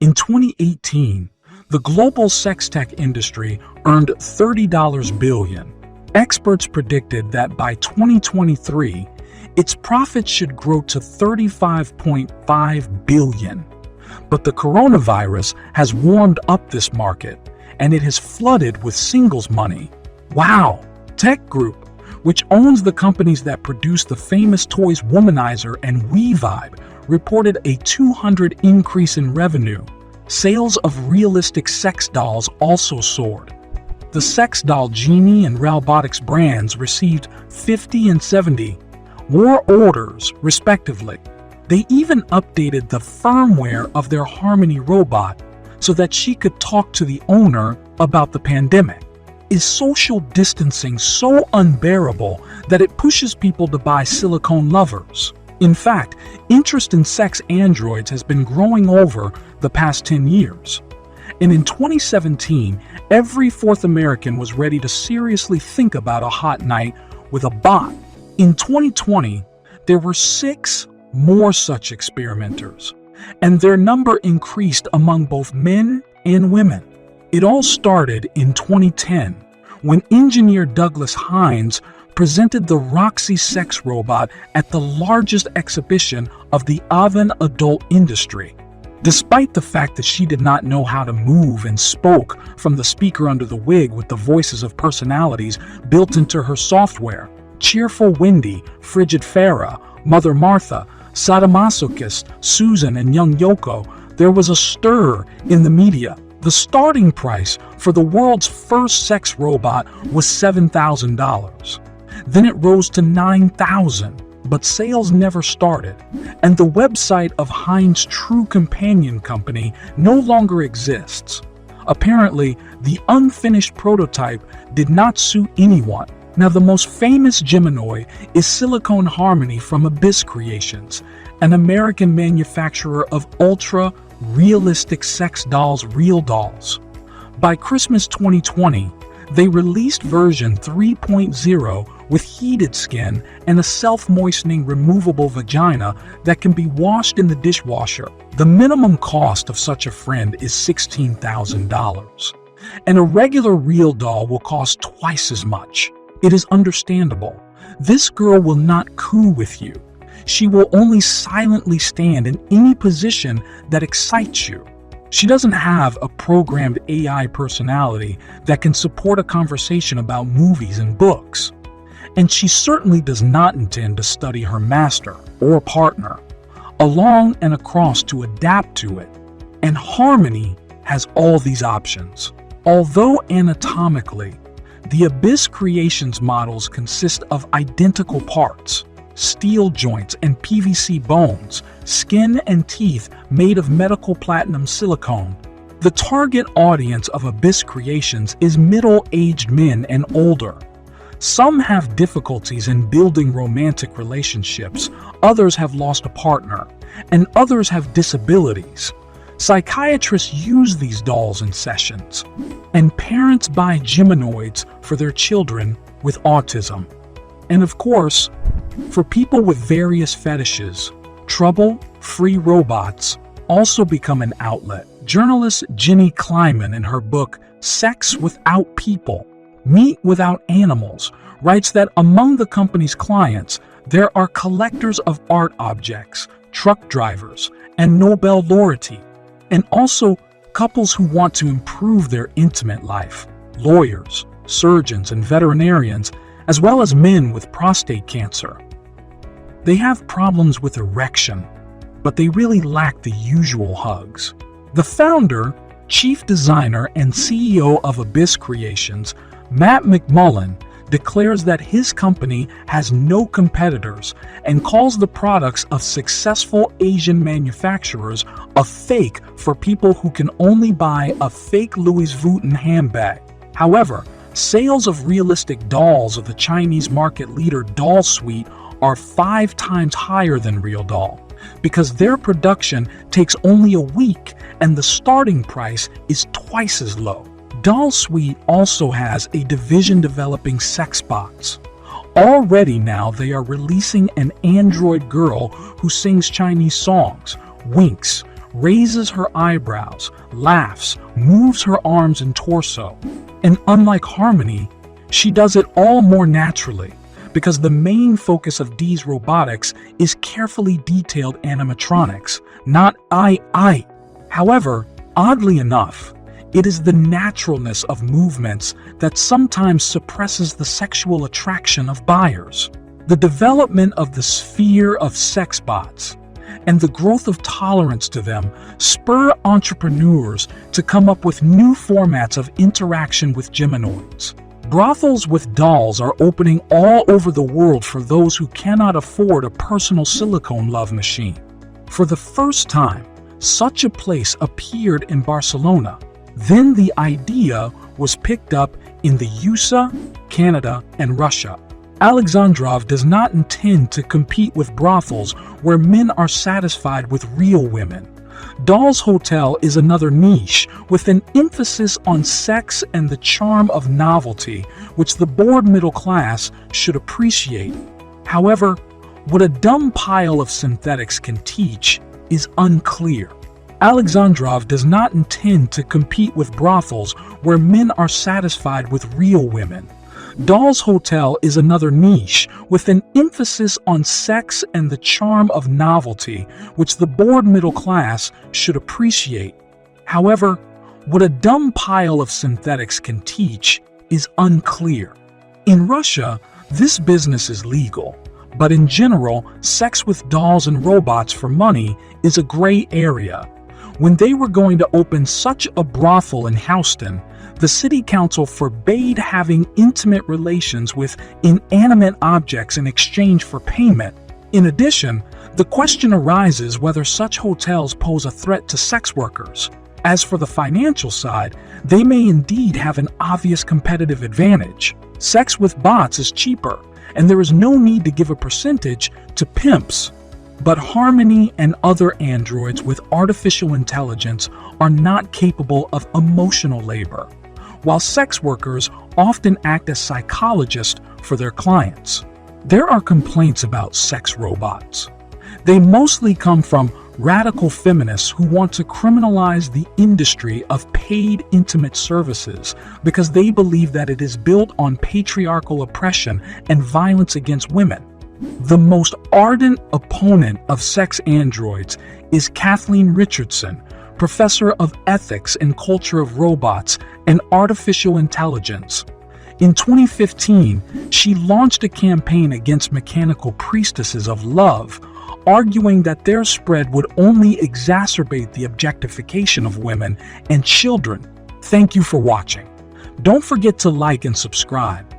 In 2018, the global sex tech industry earned $30 billion. Experts predicted that by 2023, its profits should grow to $35.5 billion. But the coronavirus has warmed up this market, and it has flooded with singles money. Wow! Tech Group, which owns the companies that produce the famous toys Womanizer and WeVibe, reported a 200% increase in revenue. Sales of realistic sex dolls also soared. The sex doll Genie and Robotics brands received 50 and 70 more orders, respectively. They even updated the firmware of their Harmony robot so that she could talk to the owner about the pandemic. Is social distancing so unbearable that it pushes people to buy silicone lovers? In fact, interest in sex androids has been growing over the past 10 years. And in 2017, every fourth American was ready to seriously think about a hot night with a bot. In 2020, there were 6 more such experimenters, and their number increased among both men and women. It all started in 2010, when engineer Douglas Hines presented the Roxy sex robot at the largest exhibition of the avant adult industry. Despite the fact that she did not know how to move and spoke from the speaker under the wig with the voices of personalities built into her software, cheerful Wendy, frigid Farah, Mother Martha, sadomasochist Susan, and young Yoko, there was a stir in the media. The starting price for the world's first sex robot was $7,000. Then it rose to $9,000, but sales never started, and the website of Heinz' True Companion company no longer exists. Apparently, the unfinished prototype did not suit anyone. Now, the most famous Humanoid is Silicone Harmony from Abyss Creations, an American manufacturer of ultra-realistic sex dolls, Real Dolls. By Christmas 2020, they released version 3.0 with heated skin and a self-moistening removable vagina that can be washed in the dishwasher. The minimum cost of such a friend is $16,000, and a regular Real doll will cost twice as much. It is understandable. This girl will not coo with you. She will only silently stand in any position that excites you. She doesn't have a programmed AI personality that can support a conversation about movies and books. And she certainly does not intend to study her master or partner, along and across to adapt to it. And Harmony has all these options. Although anatomically, the Abyss Creations models consist of identical parts, steel joints and PVC bones, skin and teeth made of medical platinum silicone. The target audience of Abyss Creations is middle-aged men and older. Some have difficulties in building romantic relationships, others have lost a partner, and others have disabilities. Psychiatrists use these dolls in sessions, and parents buy Humanoids for their children with autism. And of course, for people with various fetishes, trouble-free robots also become an outlet. Journalist Jenny Kleiman, in her book Sex Without People, Meat Without Animals, writes that among the company's clients, there are collectors of art objects, truck drivers, and Nobel laureates, and also couples who want to improve their intimate life, lawyers, surgeons, and veterinarians, as well as men with prostate cancer. They have problems with erection, but they really lack the usual hugs. The founder, chief designer, and CEO of Abyss Creations, Matt McMullen, declares that his company has no competitors and calls the products of successful Asian manufacturers a fake for people who can only buy a fake Louis Vuitton handbag. However, sales of realistic dolls of the Chinese market leader Doll Suite are 5 times higher than Real Doll, because their production takes only a week and the starting price is twice as low. Doll Suite also has a division developing sex bots. Already now they are releasing an android girl who sings Chinese songs, winks, raises her eyebrows, laughs, moves her arms and torso. And unlike Harmony, she does it all more naturally, because the main focus of Dee's robotics is carefully detailed animatronics, not AI. However, oddly enough, it is the naturalness of movements that sometimes suppresses the sexual attraction of buyers. The development of the sphere of sex bots and the growth of tolerance to them spur entrepreneurs to come up with new formats of interaction with Geminoids. Brothels with dolls are opening all over the world for those who cannot afford a personal silicone love machine. For the first time, such a place appeared in Barcelona. Then the idea was picked up in the USA, Canada, and Russia. Alexandrov does not intend to compete with brothels where men are satisfied with real women. Doll's Hotel is another niche with an emphasis on sex and the charm of novelty, which the bored middle class should appreciate. However, what a dumb pile of synthetics can teach is unclear. Alexandrov does not intend to compete with brothels where men are satisfied with real women. Doll's Hotel is another niche with an emphasis on sex and the charm of novelty, which the bored middle class should appreciate. However, what a dumb pile of synthetics can teach is unclear. In Russia, this business is legal, but in general, sex with dolls and robots for money is a gray area. When they were going to open such a brothel in Houston, the city council forbade having intimate relations with inanimate objects in exchange for payment. In addition, the question arises whether such hotels pose a threat to sex workers. As for the financial side, they may indeed have an obvious competitive advantage. Sex with bots is cheaper, and there is no need to give a percentage to pimps. But Harmony and other androids with artificial intelligence are not capable of emotional labor, while sex workers often act as psychologists for their clients. There are complaints about sex robots. They mostly come from radical feminists who want to criminalize the industry of paid intimate services because they believe that it is built on patriarchal oppression and violence against women. The most ardent opponent of sex androids is Kathleen Richardson, professor of ethics and culture of robots and artificial intelligence. In 2015, she launched a campaign against mechanical priestesses of love, arguing that their spread would only exacerbate the objectification of women and children. Thank you for watching. Don't forget to like and subscribe.